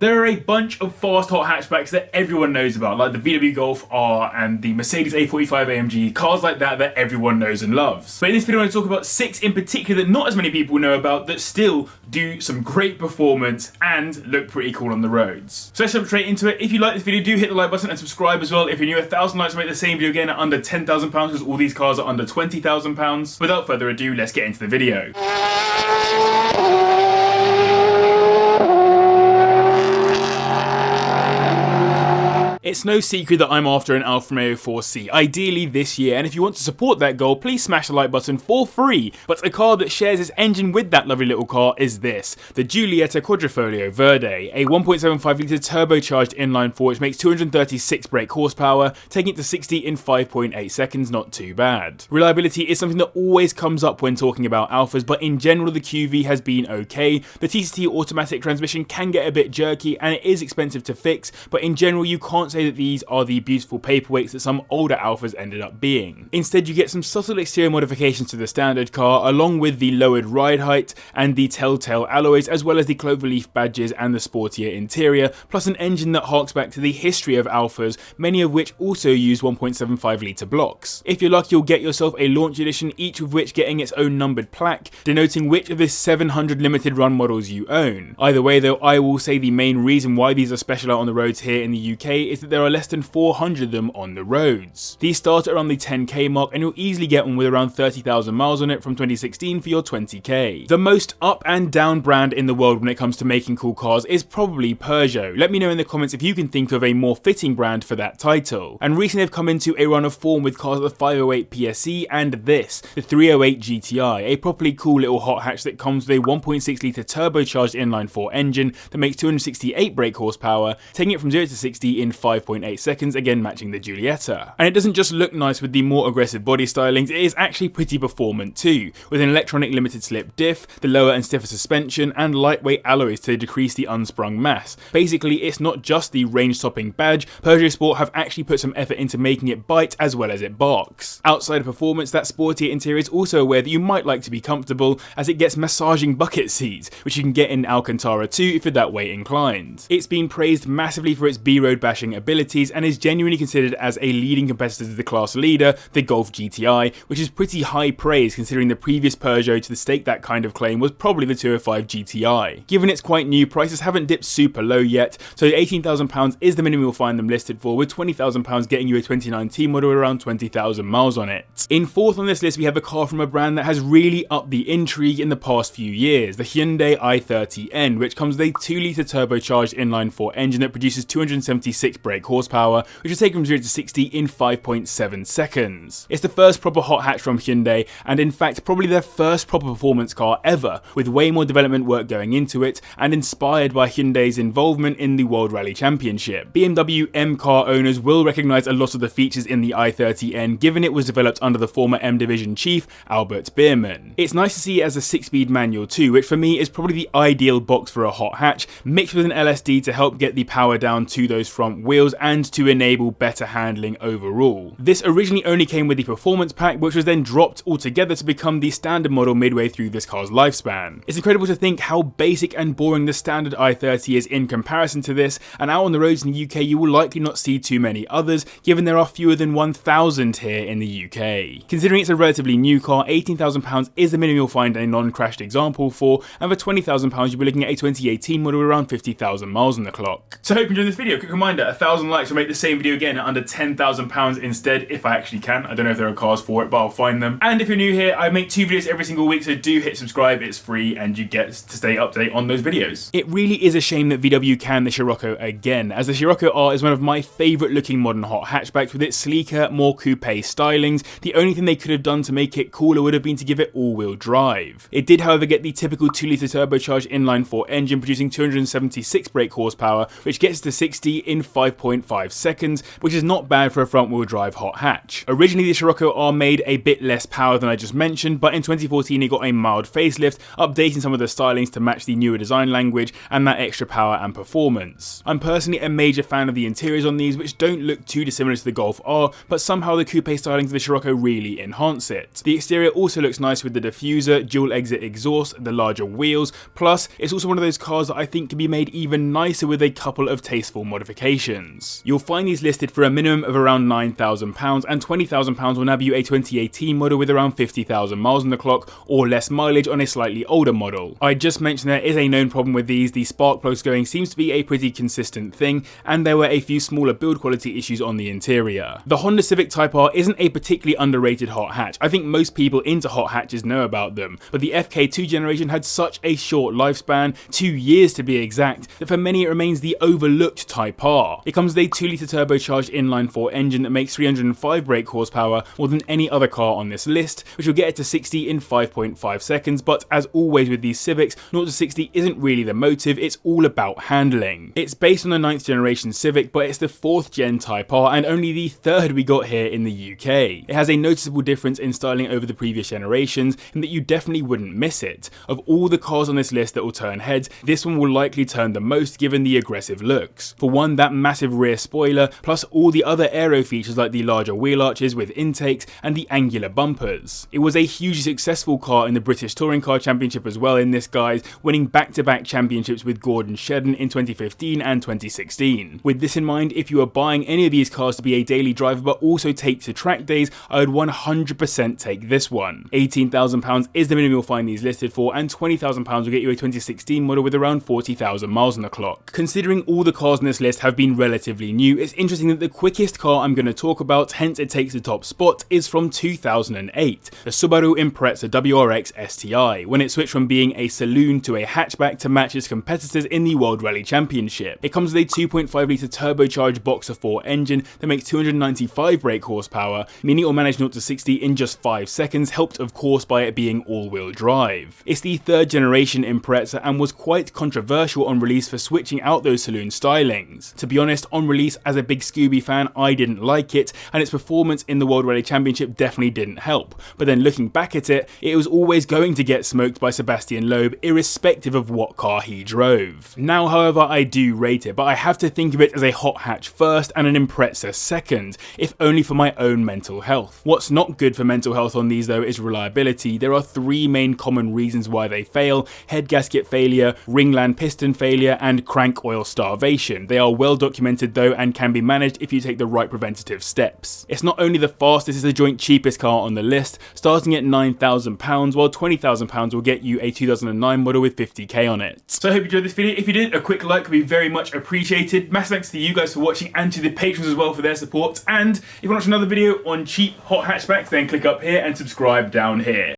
There are a bunch of fast hot hatchbacks that everyone knows about, like the VW Golf R and the Mercedes A45 AMG, cars like that that everyone knows and loves. But in this video I want to talk about 6 in particular that not as many people know about that still do some great performance and look pretty cool on the roads. So let's jump straight into it. If you like this video, do hit the like button and subscribe as well. If you're new, 1,000 likes to make the same video again at under £10,000 because all these cars are under £20,000. Without further ado, let's get into the video. It's no secret that I'm after an Alfa Romeo 4C, ideally this year, and if you want to support that goal, please smash the like button for free. But a car that shares its engine with that lovely little car is this, the Giulietta Quadrifoglio Verde, a 1.75 litre turbocharged inline-4 which makes 236 brake horsepower, taking it to 60 in 5.8 seconds, not too bad. Reliability is something that always comes up when talking about Alfas, but in general the QV has been okay. The TCT automatic transmission can get a bit jerky and it is expensive to fix, but in general you can't say that these are the beautiful paperweights that some older Alfas ended up being. Instead you get some subtle exterior modifications to the standard car along with the lowered ride height and the telltale alloys as well as the cloverleaf badges and the sportier interior, plus an engine that harks back to the history of Alfas, many of which also use 1.75 litre blocks. If you're lucky you'll get yourself a launch edition, each of which getting its own numbered plaque denoting which of the 700 limited run models you own. Either way though, I will say the main reason why these are special out on the roads here in the UK is that there are less than 400 of them on the roads. These start at around the 10k mark and you'll easily get one with around 30,000 miles on it from 2016 for your 20k. The most up and down brand in the world when it comes to making cool cars is probably Peugeot. Let me know in the comments if you can think of a more fitting brand for that title. And recently they've come into a run of form with cars like the 508 PSE and this, the 308 GTI, a properly cool little hot hatch that comes with a 1.6 litre turbocharged inline-4 engine that makes 268 brake horsepower, taking it from 0 to 60 in 5.8 seconds, again matching the Giulietta. And it doesn't just look nice with the more aggressive body stylings, it is actually pretty performant too, with an electronic limited slip diff, the lower and stiffer suspension, and lightweight alloys to decrease the unsprung mass. Basically, it's not just the range-topping badge, Peugeot Sport have actually put some effort into making it bite as well as it barks. Outside of performance, that sportier interior is also aware that you might like to be comfortable, as it gets massaging bucket seats, which you can get in Alcantara too if you're that way inclined. It's been praised massively for its B-road bashing abilities and is genuinely considered as a leading competitor to the class leader, the Golf GTI, which is pretty high praise considering the previous Peugeot to stake that kind of claim was probably the 205 GTI. Given it's quite new, prices haven't dipped super low yet, so £18,000 is the minimum you'll find them listed for, with £20,000 getting you a 2019 model with around 20,000 miles on it. In fourth on this list we have a car from a brand that has really upped the intrigue in the past few years, the Hyundai i30N, which comes with a 2 litre turbocharged inline-4 engine that produces 276 brake horsepower, which will take from 0 to 60 in 5.7 seconds. It's the first proper hot hatch from Hyundai, and in fact probably their first proper performance car ever, with way more development work going into it, and inspired by Hyundai's involvement in the World Rally Championship. BMW M car owners will recognise a lot of the features in the i30N, given it was developed under the former M Division chief, Albert Biermann. It's nice to see it as a 6-speed manual too, which for me is probably the ideal box for a hot hatch, mixed with an LSD to help get the power down to those front wheels and to enable better handling overall. This originally only came with the performance pack, which was then dropped altogether to become the standard model midway through this car's lifespan. It's incredible to think how basic and boring the standard i30 is in comparison to this, and out on the roads in the UK you will likely not see too many others, given there are fewer than 1,000 here in the UK. Considering it's a relatively new car, £18,000 is the minimum you'll find a non-crashed example for, and for £20,000 you'll be looking at a 2018 model with around 50,000 miles on the clock. So I hope you enjoyed this video. Quick reminder, 1,000 likes will make the same video again at under £10,000 instead, if I actually can. I don't know if there are cars for it, but I'll find them. And if you're new here, I make 2 videos every single week, so do hit subscribe, it's free, and you get to stay up to date on those videos. It really is a shame that VW can the Scirocco again, as the Scirocco R is one of my favourite looking modern hot hatchbacks with its sleeker, more coupe stylings. The only thing they could have done to make it cooler would have been to give it all-wheel drive. It did however get the typical 2 litre turbocharged inline-4 engine producing 276 brake horsepower, which gets to 60 in 5.8 5.5 seconds, which is not bad for a front-wheel drive hot hatch. Originally, the Scirocco R made a bit less power than I just mentioned, but in 2014 it got a mild facelift, updating some of the stylings to match the newer design language and that extra power and performance. I'm personally a major fan of the interiors on these, which don't look too dissimilar to the Golf R, but somehow the coupe stylings of the Scirocco really enhance it. The exterior also looks nice with the diffuser, dual exit exhaust, the larger wheels, plus it's also one of those cars that I think can be made even nicer with a couple of tasteful modifications. You'll find these listed for a minimum of around £9,000, and £20,000 will nab you a 2018 model with around 50,000 miles on the clock, or less mileage on a slightly older model. I just mentioned there is a known problem with these. The spark plugs going seems to be a pretty consistent thing, and there were a few smaller build quality issues on the interior. The Honda Civic Type R isn't a particularly underrated hot hatch. I think most people into hot hatches know about them, but the FK2 generation had such a short lifespan, 2 years to be exact, that for many it remains the overlooked Type R. It comes with a 2-litre turbocharged inline-4 engine that makes 305 brake horsepower, more than any other car on this list, which will get it to 60 in 5.5 seconds, but as always with these Civics, 0 to 60 isn't really the motive, it's all about handling. It's based on the 9th generation Civic, but it's the 4th gen Type R, and only the 3rd we got here in the UK. It has a noticeable difference in styling over the previous generations, in that you definitely wouldn't miss it. Of all the cars on this list that will turn heads, this one will likely turn the most given the aggressive looks. For one, that massive rear spoiler, plus all the other aero features like the larger wheel arches with intakes and the angular bumpers. It was a hugely successful car in the British Touring Car Championship as well in this guise, winning back-to-back championships with Gordon Shedden in 2015 and 2016. With this in mind, if you are buying any of these cars to be a daily driver but also take to track days, I would 100% take this one. £18,000 is the minimum you'll find these listed for, and £20,000 will get you a 2016 model with around 40,000 miles on the clock. Considering all the cars on this list have been relatively new, it's interesting that the quickest car I'm going to talk about, hence it takes the top spot, is from 2008, the Subaru Impreza WRX STI, when it switched from being a saloon to a hatchback to match its competitors in the World Rally Championship. It comes with a 2.5-litre turbocharged Boxer 4 engine that makes 295 brake horsepower, meaning it will manage 0 to 60 in just 5 seconds, helped of course by it being all-wheel drive. It's the 3rd generation Impreza and was quite controversial on release for switching out those saloon stylings. To be honest, on release as a big Scooby fan, I didn't like it, and its performance in the World Rally Championship definitely didn't help. But then looking back at it, it was always going to get smoked by Sebastian Loeb, irrespective of what car he drove. Now, however, I do rate it, but I have to think of it as a hot hatch first and an Impreza second, if only for my own mental health. What's not good for mental health on these though is reliability. There are 3 main common reasons why they fail: head gasket failure, ringland piston failure, and crank oil starvation. They are well documented though and can be managed if you take the right preventative steps. It's not only the fastest, it's the joint cheapest car on the list, starting at £9,000, while £20,000 will get you a 2009 model with 50k on it. So I hope you enjoyed this video. If you did, a quick like would be very much appreciated. Massive thanks to you guys for watching and to the patrons as well for their support. And if you want to watch another video on cheap hot hatchbacks, then click up here and subscribe down here.